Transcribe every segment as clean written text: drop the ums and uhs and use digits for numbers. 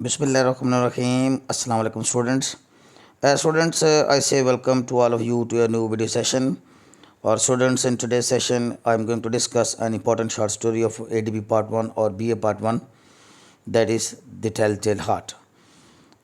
Bismillahirrahmanirrahim. Assalamu alaikum students. Students, I say welcome to all of you to a new video session. Or students, in today's session, I am going to discuss an important short story of ADB Part 1 or BA Part 1, that is The Telltale Heart.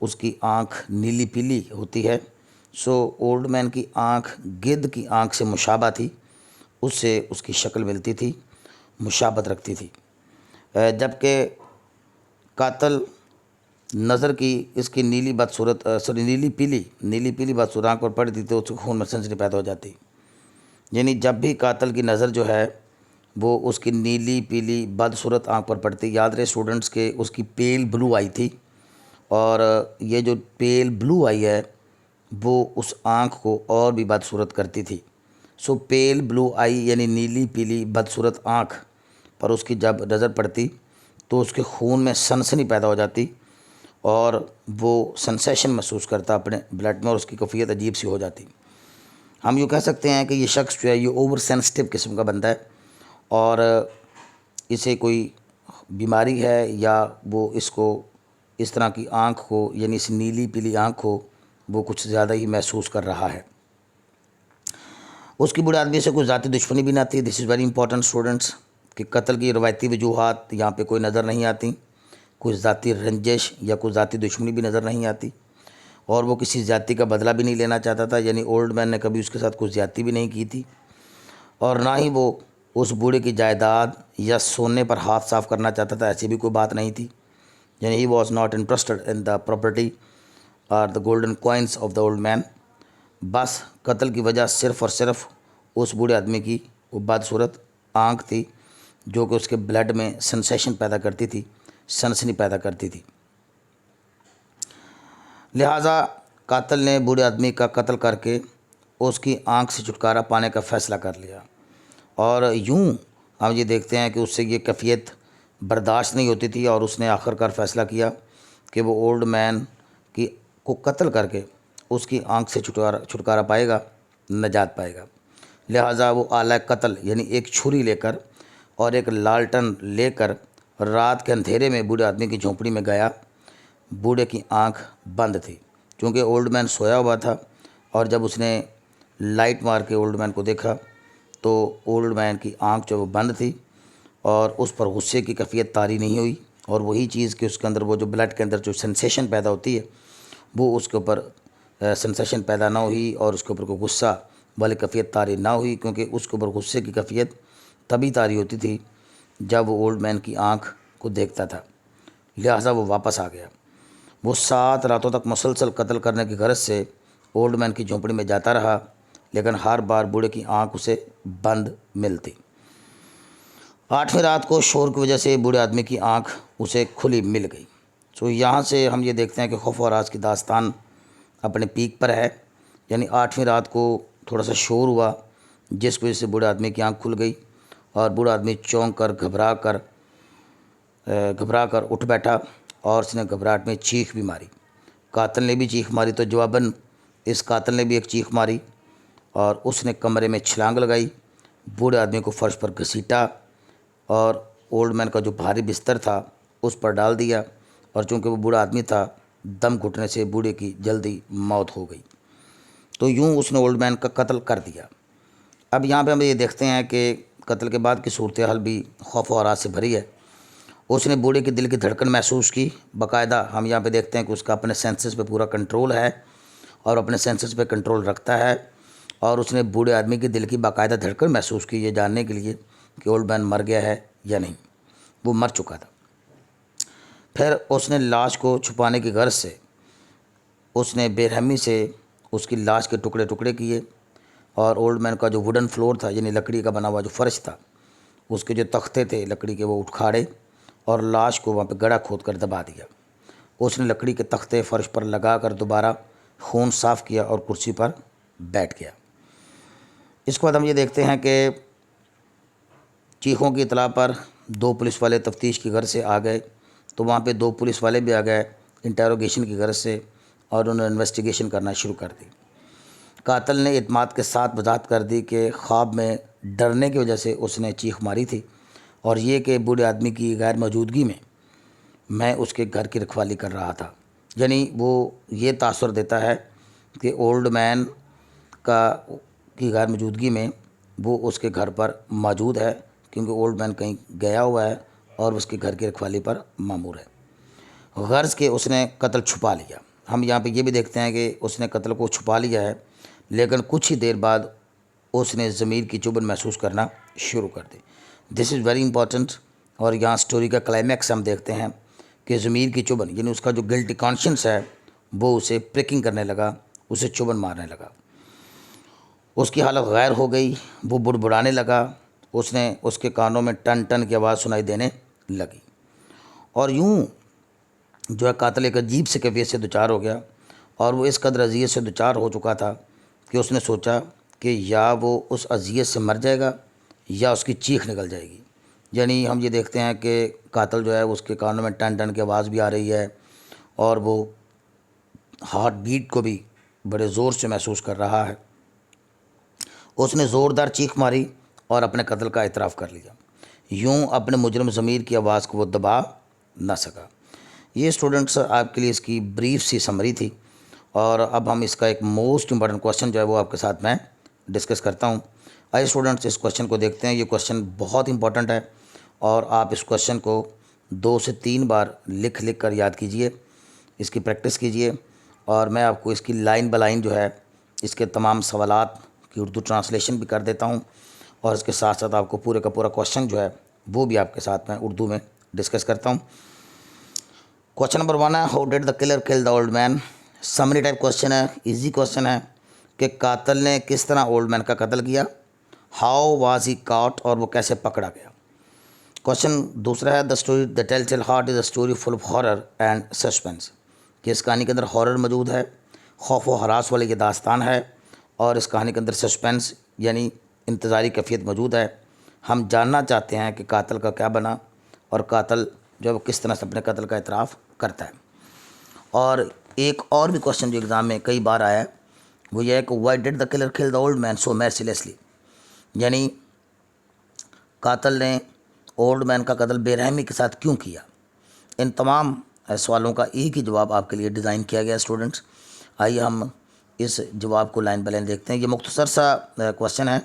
اس کی آنکھ نیلی پیلی ہوتی ہے، سو old man کی آنکھ گدھ کی آنکھ سے مشابہ تھی، اس سے اس کی شکل ملتی تھی، مشابہت رکھتی تھی، جبکہ قاتل نظر کی اس کی نیلی نیلی پیلی بدصورت آنکھ پر پڑتی تھی تو اس کے خون میں سنسنی پیدا ہو جاتی، یعنی جب بھی قاتل کی نظر جو ہے وہ اس کی نیلی پیلی بدصورت آنکھ پر پڑتی، یاد رہے اسٹوڈنٹس کہ اس کی پیل بلو آئی تھی، اور یہ جو پیل بلو آئی ہے وہ اس آنکھ کو اور بھی بدصورت کرتی تھی، سو پیل بلو آئی یعنی نیلی پیلی بدصورت آنکھ پر اس کی جب نظر پڑتی تو اس کے خون میں سنسنی پیدا ہو جاتی اور وہ سنسیشن محسوس کرتا اپنے بلڈ میں، اور اس کی کیفیت عجیب سی ہو جاتی۔ ہم یوں کہہ سکتے ہیں کہ یہ شخص جو ہے یہ اوور سینسٹیو قسم کا بندہ ہے، اور اسے کوئی بیماری ہے یا وہ اس کو اس طرح کی آنکھ کو یعنی اس نیلی پیلی آنکھ کو وہ کچھ زیادہ ہی محسوس کر رہا ہے۔ اس کی بوڑھے آدمی سے کوئی ذاتی دشمنی بھی نہ تھی، دس از ویری امپورٹنٹ اسٹوڈنٹس، کہ قتل کی روایتی وجوہات یہاں پہ کوئی نظر نہیں آتی، کوئی ذاتی رنجش یا کوئی ذاتی دشمنی بھی نظر نہیں آتی، اور وہ کسی زیادتی کا بدلہ بھی نہیں لینا چاہتا تھا، یعنی اولڈ مین نے کبھی اس کے ساتھ کوئی زیادتی بھی نہیں کی تھی، اور نہ ہی وہ اس بوڑھے کی جائیداد یا سونے پر ہاتھ صاف کرنا چاہتا تھا، ایسی بھی کوئی بات نہیں تھی، یعنی he was not interested in the property اور the golden coins of the old man. بس قتل کی وجہ صرف اور صرف اس بوڑھے آدمی کی وہ بدصورت آنکھ تھی جو کہ اس کے بلڈ میں سنسیشن پیدا کرتی تھی، سنسنی پیدا کرتی تھی۔ لہٰذا قاتل نے بوڑھے آدمی کا قتل کر کے اس کی آنکھ سے چھٹکارا پانے کا فیصلہ کر لیا، اور یوں ہم یہ دیکھتے ہیں کہ اس سے یہ کیفیت برداشت نہیں ہوتی تھی، اور اس نے آخر کار فیصلہ کیا کہ وہ اولڈ مین کو قتل کر کے اس کی آنکھ سے چھٹکارا پائے گا، نجات پائے گا۔ لہٰذا وہ آلہ قتل یعنی ایک چھری لے کر اور ایک لالٹن لے کر رات کے اندھیرے میں بوڑھے آدمی کی جھونپڑی میں گیا۔ بوڑھے کی آنکھ بند تھی کیونکہ اولڈ مین سویا ہوا تھا، اور جب اس نے لائٹ مار کے اولڈ مین کو دیکھا تو اولڈ مین کی آنکھ جو وہ بند تھی، اور اس پر غصے کی کیفیت طاری نہیں ہوئی، اور وہی چیز کہ اس کے اندر وہ جو بلڈ کے اندر جو سنسیشن پیدا ہوتی ہے وہ اس کے اوپر سنسیشن پیدا نہ ہوئی، اور اس کے اوپر کوئی غصہ والی کیفیت طاری نہ ہوئی، کیونکہ اس کے اوپر غصے کی کیفیت تبھی طاری ہوتی تھی جب وہ اولڈ مین کی آنکھ کو دیکھتا تھا۔ لہٰذا وہ واپس آ گیا۔ وہ 7 راتوں تک مسلسل قتل کرنے کی غرض سے اولڈ مین کی جھونپڑی میں جاتا رہا، لیکن ہر بار بوڑھے کی آنکھ اسے بند ملتی۔ 8ویں رات کو شور کی وجہ سے بوڑھے آدمی کی آنکھ اسے کھلی مل گئی۔ سو یہاں سے ہم یہ دیکھتے ہیں کہ خوف و ہراس کی داستان اپنے پیک پر ہے، یعنی 8ویں رات کو تھوڑا سا شور ہوا جس کی وجہ سے بوڑھے آدمی کی آنکھ کھل گئی، اور بوڑھا آدمی چونک کر گھبرا کر اٹھ بیٹھا، اور اس نے گھبراہٹ میں چیخ بھی ماری۔ قاتل نے بھی چیخ ماری تو جواباً اس قاتل نے بھی ایک چیخ ماری، اور اس نے کمرے میں چھلانگ لگائی، بوڑھے آدمی کو فرش پر گھسیٹا، اور اولڈ مین کا جو بھاری بستر تھا اس پر ڈال دیا، اور چونکہ وہ بوڑھا آدمی تھا دم گھٹنے سے بوڑھے کی جلدی موت ہو گئی۔ تو یوں اس نے اولڈ مین کا قتل کر دیا۔ اب یہاں پہ ہم یہ دیکھتے ہیں کہ قتل کے بعد کی صورتحال بھی خوف و ہراس سے بھری ہے۔ اس نے بوڑھے کے دل کی دھڑکن محسوس کی، باقاعدہ ہم یہاں پہ دیکھتے ہیں کہ اس کا اپنے سینسز پہ پورا کنٹرول ہے، اور اپنے سینسز پہ کنٹرول رکھتا ہے، اور اس نے بوڑھے آدمی کے دل کی باقاعدہ دھڑکن محسوس کی، یہ جاننے کے لیے کہ اولڈ مین مر گیا ہے یا نہیں۔ وہ مر چکا تھا۔ پھر اس نے لاش کو چھپانے کی غرض سے اس نے بے رحمی سے اس کی لاش کے ٹکڑے ٹکڑے کیے، اور اولڈ مین کا جو ووڈن فلور تھا یعنی لکڑی کا بنا ہوا جو فرش تھا، اس کے جو تختے تھے لکڑی کے وہ اٹھاڑے، اور لاش کو وہاں پہ گڑھا کھود کر دبا دیا۔ اس نے لکڑی کے تختے فرش پر لگا کر دوبارہ خون صاف کیا اور کرسی پر بیٹھ گیا۔ اس کے بعد ہم یہ دیکھتے ہیں کہ چیخوں کی اطلاع پر 2 پولیس والے تفتیش کی غرض سے آ گئے، تو وہاں پہ 2 پولیس والے بھی آ گئے انٹیروگیشن کی غرض سے، اور انہوں نے انویسٹیگیشن کرنا شروع کر دی۔ قاتل نے اعتماد کے ساتھ وضاحت کر دی کہ خواب میں ڈرنے کی وجہ سے اس نے چیخ ماری تھی، اور یہ کہ بوڑھے آدمی کی غیر موجودگی میں اس کے گھر کی رکھوالی کر رہا تھا، یعنی وہ یہ تاثر دیتا ہے کہ اولڈ مین کی غیر موجودگی میں وہ اس کے گھر پر موجود ہے، کیونکہ اولڈ مین کہیں گیا ہوا ہے اور اس کے گھر کی رکھوالی پر مامور ہے، غرض کہ اس نے قتل چھپا لیا۔ ہم یہاں پہ یہ بھی دیکھتے ہیں کہ اس نے قتل کو چھپا لیا ہے، لیکن کچھ ہی دیر بعد اس نے ضمیر کی چبھن محسوس کرنا شروع کر دی۔ دس از ویری امپورٹنٹ، اور یہاں سٹوری کا کلائمیکس ہم دیکھتے ہیں کہ ضمیر کی چبھن یعنی اس کا جو گلٹی کانشنس ہے وہ اسے پریکنگ کرنے لگا، اسے چبھن مارنے لگا، اس کی حالت غیر ہو گئی، وہ بڑبڑانے لگا، اس کے کانوں میں ٹن ٹن کی آواز سنائی دینے لگی، اور یوں جو ہے قاتل ایک عجیب سے کیفیت سے دوچار ہو گیا، اور وہ اس قدر اذیت سے دوچار ہو چکا تھا کہ اس نے سوچا کہ یا وہ اس اذیت سے مر جائے گا یا اس کی چیخ نکل جائے گی۔ یعنی ہم یہ دیکھتے ہیں کہ قاتل جو ہے اس کے کانوں میں ٹن ٹن کی آواز بھی آ رہی ہے، اور وہ ہارٹ بیٹ کو بھی بڑے زور سے محسوس کر رہا ہے۔ اس نے زوردار چیخ ماری اور اپنے قتل کا اعتراف کر لیا، یوں اپنے مجرم ضمیر کی آواز کو وہ دبا نہ سکا۔ یہ اسٹوڈنٹس آپ کے لیے اس کی بریف سی سمری تھی، اور اب ہم اس کا ایک موسٹ امپورٹنٹ کوشچن جو ہے وہ آپ کے ساتھ میں ڈسکس کرتا ہوں۔ آئیے اسٹوڈنٹس اس کوشچن کو دیکھتے ہیں۔ یہ کوشچن بہت امپورٹنٹ ہے، اور آپ اس کوشچن کو 2 سے 3 بار لکھ کر یاد کیجئے، اس کی پریکٹس کیجئے، اور میں آپ کو اس کی لائن بائی لائن جو ہے اس کے تمام سوالات کی اردو ٹرانسلیشن بھی کر دیتا ہوں، اور اس کے ساتھ ساتھ آپ کو پورے کا پورا کوشچن جو ہے وہ بھی آپ کے ساتھ میں اردو میں ڈسکس کرتا ہوں۔ کوشچن نمبر 1 ہے، ہاؤ ڈیڈ دا کلر کل دا اولڈ مین۔ سمری ٹائپ کوشچن ہے، ایزی کوشچن ہے کہ قاتل نے کس طرح اولڈ مین کا قتل کیا، ہاؤ واز ہی کاٹ، اور وہ کیسے پکڑا گیا۔ کوشچن دوسرا ہے، the story the tell tale heart is a story full of horror and suspense, کہ اس کہانی کے اندر ہارر موجود ہے، خوف و ہراس والی یہ داستان ہے، اور اس کہانی کے اندر سسپینس یعنی انتظاری کیفیت موجود ہے۔ ہم جاننا چاہتے ہیں کہ قاتل کا کیا بنا، اور قاتل جو ہے وہ کس طرح سے اپنے قتل کا اعتراف کرتا ہے۔ اور ایک اور بھی کوشچن جو ایگزام میں کئی بار آیا ہے وہ یہ ہے کہ وائی ڈیڈ دا کلر کل دا اولڈ مین سو مرسیلیسلی، یعنی قاتل نے اولڈ مین کا قتل بے رحمی کے ساتھ کیوں کیا۔ ان تمام سوالوں کا ایک ہی جواب آپ کے لیے ڈیزائن کیا گیا اسٹوڈنٹس۔ آئیے ہم اس جواب کو لائن بائی لائن دیکھتے ہیں۔ یہ مختصر سا کوشچن ہے،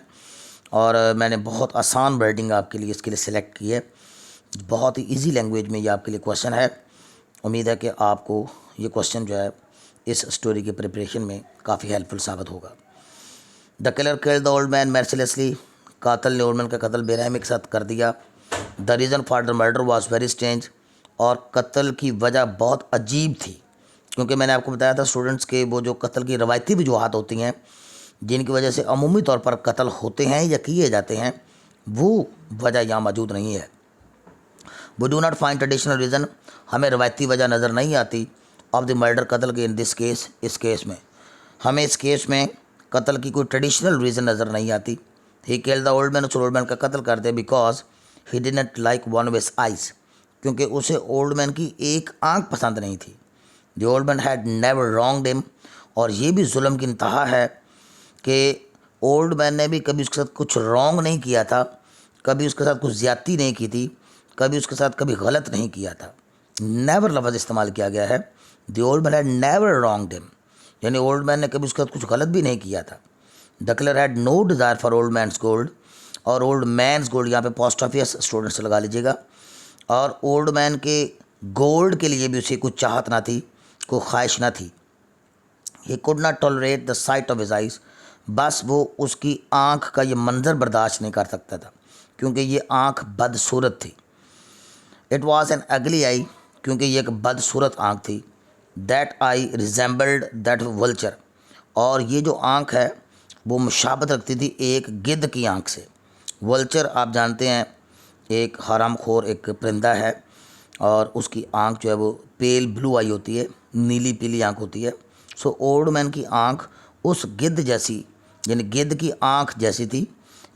اور میں نے بہت آسان ورڈنگ آپ کے لیے اس کے لیے سلیکٹ کی ہے، بہت ہی ایزی لینگویج میں یہ آپ کے لیے کوشچن ہے۔ امید ہے کہ آپ کو یہ کوشچن جو ہے اس اسٹوری کی پریپریشن میں کافی ہیلپ فل ثابت ہوگا۔ دا کلر کل دا اولڈ مین مرسیلیسلی، قاتل نے اولڈ مین کا قتل بے رحمی کے ساتھ کر دیا۔ The reason for the murder was very strange, اور قتل کی وجہ بہت عجیب تھی، کیونکہ میں نے آپ کو بتایا تھا اسٹوڈنٹس کہ وہ جو قتل کی روایتی وجوہات ہوتی ہیں جن کی وجہ سے عمومی طور پر قتل ہوتے ہیں یا کیے جاتے ہیں، وہ وجہ یہاں موجود نہیں ہے۔ We do not find traditional reason، ہمیں روایتی وجہ نظر نہیں آتی آف دی مرڈر، قتل کے ان دس کیس، اس کیس میں ہمیں اس کیس میں قتل کی کوئی ٹریڈیشنل ریزن نظر نہیں آتی۔ ہی کیل the old main, us old man کا قتل کر دے because he didn't like one of his eyes, کیونکہ اسے اولڈ مین کی ایک آنکھ پسند نہیں تھی۔ The old man had never wronged ہم، اور یہ بھی ظلم کی انتہا ہے کہ اولڈ مین نے بھی کبھی اس کے ساتھ کچھ رانگ نہیں کیا تھا، کبھی اس کے ساتھ کچھ زیادتی نہیں کی تھی، کبھی اس کے ساتھ کبھی غلط نہیں کیا تھا۔ نیور لفظ استعمال کیا گیا ہے، the old man had never wronged ہم، یعنی اولڈ مین نے کبھی اس کے ساتھ کچھ غلط بھی نہیں کیا تھا۔ The colour had no desire for old means gold, اور اولڈ مینس گولڈ یہاں پہ پوسٹ آفس اسٹوڈنٹ سے لگا لیجیے گا، اور اولڈ مین کے گولڈ کے لیے بھی اسے کوئی چاہت نہ تھی، کوئی خواہش نہ تھی۔ He could not tolerate the sight of his eyes, بس وہ اس کی آنکھ کا یہ منظر برداشت نہیں کر سکتا تھا، کیونکہ یہ آنکھ بدصورت تھی۔ اٹ واز این اگلی آئی، کیونکہ یہ ایک بدصورت آنکھ تھی۔ دیٹ آئی ریزیمبلڈ دیٹ ولچر، اور یہ جو آنکھ ہے وہ مشابہت رکھتی تھی ایک گدھ کی آنکھ سے۔ ولچر آپ جانتے ہیں ایک حرام خور ایک پرندہ ہے، اور اس کی آنکھ جو ہے وہ پیل بلو آئی ہوتی ہے، نیلی پیلی آنکھ ہوتی ہے۔ سو اولڈ مین کی آنکھ اس گدھ جیسی، یعنی گدھ کی آنکھ جیسی تھی،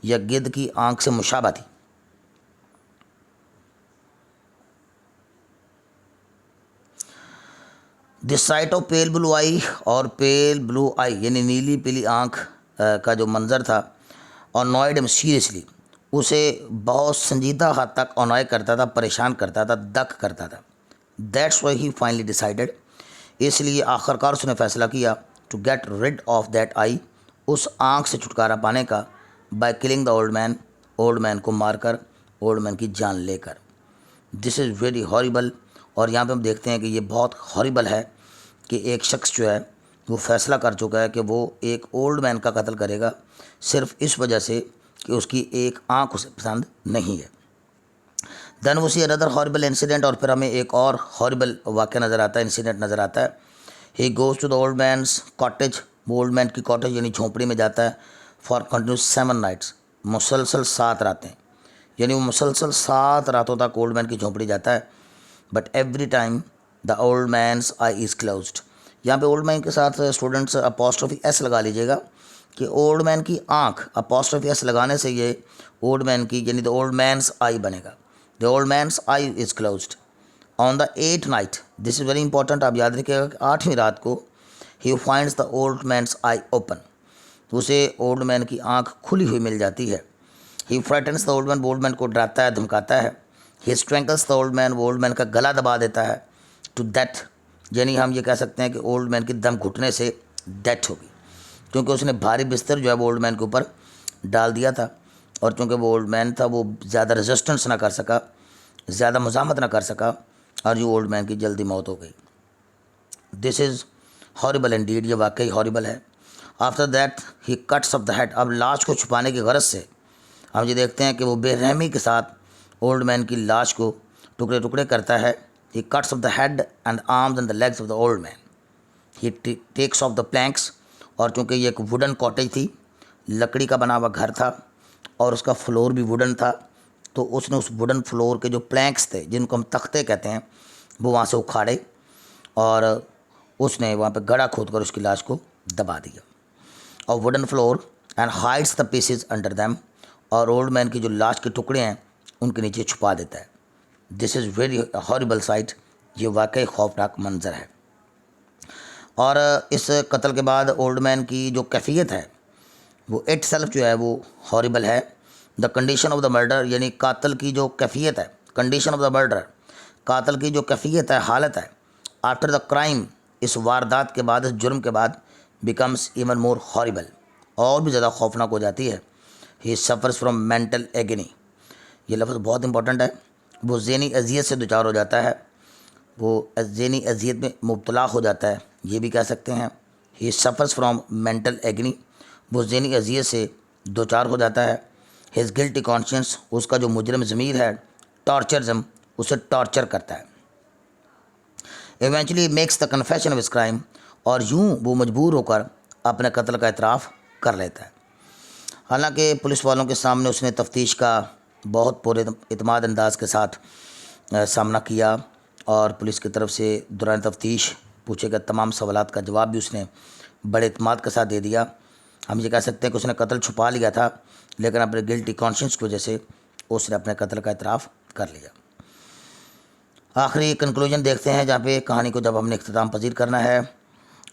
یا گدھ کی آنکھ سے مشابہ تھی۔ دی سائٹ آف پیل بلو آئی، اور پیل بلو آئی یعنی نیلی پیلی آنکھ کا جو منظر تھا، انوائڈ ہم سیریسلی، اسے بہت سنجیدہ حد تک انوائے کرتا تھا، پریشان کرتا تھا، دک کرتا تھا۔ That's why he finally decided, اس لیے آخر کار اس نے فیصلہ کیا to get rid of that eye, اس آنکھ سے چھٹکارا پانے کا، by killing the old man, old man کو مار کر، اولڈ مین کی جان لے کر۔ دس از ویری ہاریبل، اور یہاں پہ ہم دیکھتے ہیں کہ یہ بہت ہاریبل ہے کہ ایک شخص جو ہے وہ فیصلہ کر چکا ہے کہ وہ ایک اولڈ مین کا قتل کرے گا صرف اس وجہ سے کہ اس کی ایک آنکھ اسے پسند نہیں ہے. دین وہ سی اندر ہاربل انسیڈنٹ، اور پھر ہمیں ایک اور ہاربل واقعہ نظر آتا ہے، انسیڈنٹ نظر آتا ہے. He goes to the old man's cottage, وہ اولڈ مین کی کاٹیج یعنی جھونپڑی میں جاتا ہے فار کنٹینیوس 7 نائٹس، مسلسل 7 راتیں، یعنی وہ مسلسل 7 راتوں تک اولڈ مین کی جھونپڑی جاتا ہے. But every time the old man's eye is closed. یہاں پہ اولڈ مین کے ساتھ اسٹوڈنٹس اپوسٹروفی ایس لگا لیجیے گا کہ اولڈ مین کی آنکھ، اپوسٹروفی ایس لگانے سے یہ اولڈ مین کی یعنی دا اولڈ مینس آئی بنے گا. The old man's eye is closed on the 8th night. This is very important, آپ یاد رکھیے گا کہ 8ویں رات کو he finds the old man's eye open, اسے اولڈ مین کی آنکھ کھلی ہوئی مل جاتی ہے. ہی فرائٹنس دا اولڈ مین کو ڈراتا ہے، دھمکاتا ہے. ہی اسٹرینگلس دا اولڈ مین، وہ اولڈ مین کا گلا دبا دیتا ہے. ٹو ڈیتھ، یعنی ہم یہ کہہ سکتے ہیں کہ اولڈ مین کی دم گھٹنے سے ڈیتھ ہوگی، کیونکہ اس نے بھاری بستر جو ہے وہ اولڈ مین کے اوپر ڈال دیا تھا، اور چونکہ وہ اولڈ مین تھا وہ زیادہ ریزسٹنس نہ کر سکا، زیادہ مزاحمت نہ کر سکا، اور یہ اولڈ مین کی جلدی موت ہو گئی. دس از ہاربل انڈیڈ، یہ واقعی ہاربل ہے. After that he cuts off the head, اب لاش کو چھپانے کی غرض سے ہم یہ دیکھتے ہیں کہ وہ بے رحمی کے ساتھ اولڈ مین کی لاش کو ٹکڑے ٹکڑے کرتا ہے. He cuts off the head and arms and the legs of the old man. He takes off the planks, اور چونکہ یہ ایک ووڈن کاٹیج تھی، لکڑی کا بنا ہوا گھر تھا اور اس کا فلور بھی ووڈن تھا، تو اس نے اس ووڈن فلور کے جو پلینکس تھے جن کو ہم تختے کہتے ہیں وہ وہاں سے اکھاڑے، اور اس نے وہاں پہ گڑھا کھود کر اس کی لاش کو دبا دیا. اور wooden floor and hides the pieces under them, اور اولڈ مین کی جو لاش کے ٹکڑے ہیں ان کے نیچے چھپا دیتا ہے. دس از ویری ہاربل سائٹ، یہ واقعی خوفناک منظر ہے. اور اس قتل کے بعد اولڈ مین کی جو کیفیت ہے وہ اٹ سیلف جو ہے وہ ہاربل ہے. The condition of the murder, یعنی قاتل کی جو کیفیت ہے، کنڈیشن آف دا مرڈر، قاتل کی جو کیفیت ہے، حالت ہے، آفٹر دا کرائم، اس واردات کے بعد، اس جرم کے بعد، بیکمس ایون مور ہاربل، اور بھی زیادہ خوفناک ہو جاتی ہے. He suffers from mental agony, یہ لفظ بہت امپورٹنٹ ہے. وہ ذہنی اذیت سے دوچار ہو جاتا ہے، وہ ذہنی اذیت میں مبتلا ہو جاتا ہے، یہ بھی کہہ سکتے ہیں. He suffers from mental agony, وہ ذہنی اذیت سے دوچار ہو جاتا ہے. ہز گلٹی کانشینس، اس کا جو مجرم ضمیر ہے، ٹارچرزم، اسے ٹارچر کرتا ہے. Eventually makes the confession of his crime, اور یوں وہ مجبور ہو کر اپنے قتل کا اعتراف کر لیتا ہے. حالانکہ پولیس والوں کے سامنے اس نے تفتیش کا بہت پر اعتماد انداز کے ساتھ سامنا کیا، اور پولیس کی طرف سے دوران تفتیش پوچھے گئے تمام سوالات کا جواب بھی اس نے بڑے اعتماد کے ساتھ دے دیا. ہم یہ کہہ سکتے ہیں کہ اس نے قتل چھپا لیا تھا، لیکن اپنے گلٹی کانشینس کی وجہ سے اس نے اپنے قتل کا اعتراف کر لیا. آخری کنکلوژن دیکھتے ہیں جہاں پہ کہانی کو جب ہم نے اختتام پذیر کرنا ہے،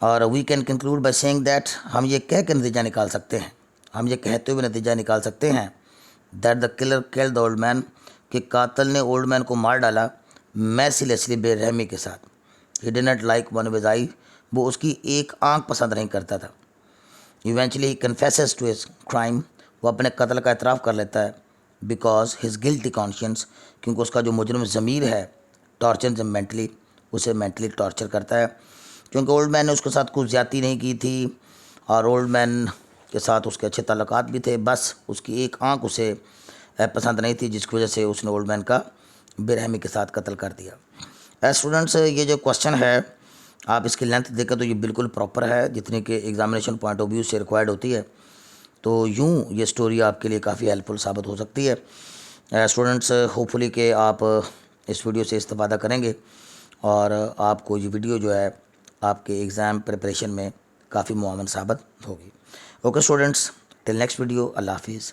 اور we can conclude by saying that, ہم یہ کہہ کے نتیجہ نکال سکتے ہیں، ہم یہ کہتے ہوئے نتیجہ نکال سکتے ہیں that the killer kill the old man, کہ قاتل نے اولڈ مین کو مار ڈالا میرسیلیسلی، بے رحمی کے ساتھ. ہی ڈid not like one of his eye، وہ اس کی ایک آنکھ پسند نہیں کرتا تھا. Eventually he confesses to his crime, وہ اپنے قتل کا اعتراف کر لیتا ہے، بیکاز ہز گلٹی کانشینس، کیونکہ اس کا جو مجرم ضمیر ہے، ٹارچر مینٹلی، اسے مینٹلی ٹارچر کرتا ہے. کیونکہ اولڈ مین نے اس کے ساتھ کچھ زیادتی نہیں کی تھی، اور اولڈ مین کے ساتھ اس کے اچھے تعلقات بھی تھے، بس اس کی ایک آنکھ اسے پسند نہیں تھی، جس کی وجہ سے اس نے اولڈ مین کا بے رحمی کے ساتھ قتل کر دیا. اسٹوڈنٹس، یہ جو کوشچن ہے آپ اس کی لینتھ دیکھیں تو یہ بالکل پراپر ہے جتنی کہ ایگزامینیشن پوائنٹ آف ویو سے ریکوائرڈ ہوتی ہے، تو یوں یہ سٹوری آپ کے لیے کافی ہیلپ فل ثابت ہو سکتی ہے. اسٹوڈنٹس، ہوپ فلی کہ آپ اس ویڈیو سے استفادہ کریں گے، اور آپ کو یہ ویڈیو جو ہے آپ کے ایگزام پریپریشن میں کافی معاون ثابت ہوگی. Okay students, till next video, اللہ حافظ.